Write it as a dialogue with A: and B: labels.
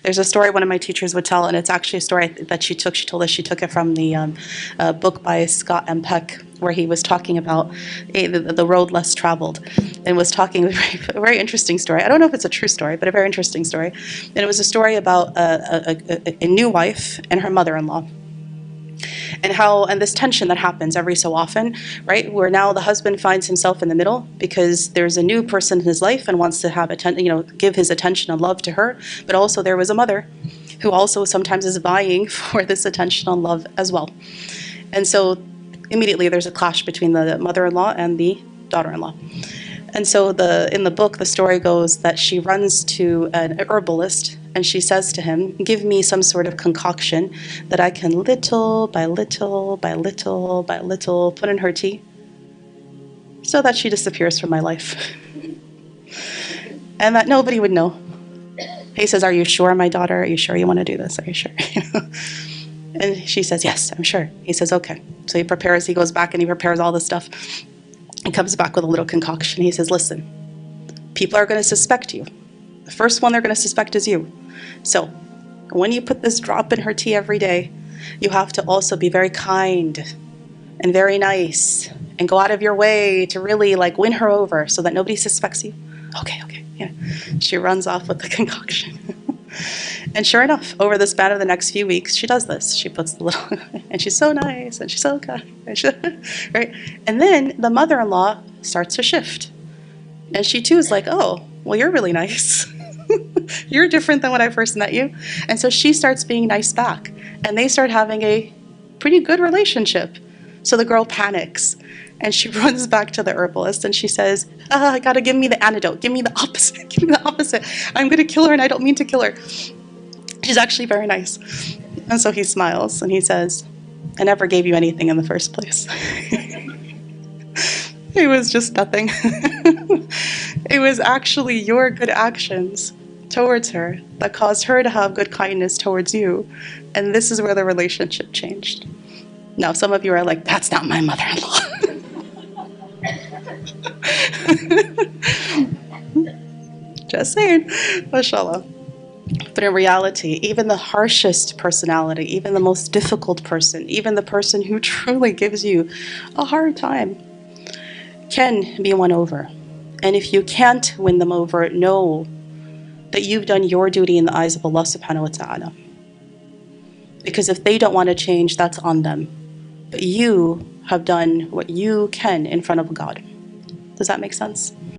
A: There's a story one of my teachers would tell, and it's actually a story that she told us she took it from the book by Scott M. Peck, where he was talking about the road less traveled, and was talking a very interesting story. I don't know if it's a true story, but a very interesting story. And it was a story about a new wife and her mother-in-law. And this tension that happens every so often, right? Where now the husband finds himself in the middle because there's a new person in his life and wants to have give his attention and love to her. But also there was a mother who also sometimes is vying for this attention and love as well. And so immediately there's a clash between the mother-in-law and the daughter-in-law. And so in the book, the story goes that she runs to an herbalist and she says to him, give me some sort of concoction that I can little by little by little by little put in her tea so that she disappears from my life. And that nobody would know. He says, are you sure, my daughter? Are you sure you want to do this? Are you sure? And she says, yes, I'm sure. He says, okay. So he goes back and he prepares all this stuff. He comes back with a little concoction. He says, listen, people are going to suspect you. The first one they're going to suspect is you. So when you put this drop in her tea every day, you have to also be very kind and very nice and go out of your way to really win her over so that nobody suspects you. Okay, yeah. She runs off with the concoction. And sure enough, over the span of the next few weeks, she does this. She puts the little, and she's so nice, and she's so kind, right? And then the mother-in-law starts to shift. And she too is like, oh, well, you're really nice. You're different than when I first met you. And so she starts being nice back. And they start having a pretty good relationship. So the girl panics. And she runs back to the herbalist and she says, I gotta give me the antidote. Give me the opposite. Give me the opposite. I'm gonna kill her and I don't mean to kill her. She's actually very nice. And so he smiles and he says, I never gave you anything in the first place. It was just nothing. It was actually your good actions towards her that caused her to have good kindness towards you. And this is where the relationship changed. Now, some of you are like, that's not my mother-in-law. Just saying, mashallah. But in reality, even the harshest personality, even the most difficult person, even the person who truly gives you a hard time can be won over. And if you can't win them over, know that you've done your duty in the eyes of Allah subhanahu wa ta'ala. Because if they don't want to change, that's on them. But you have done what you can in front of God. Does that make sense?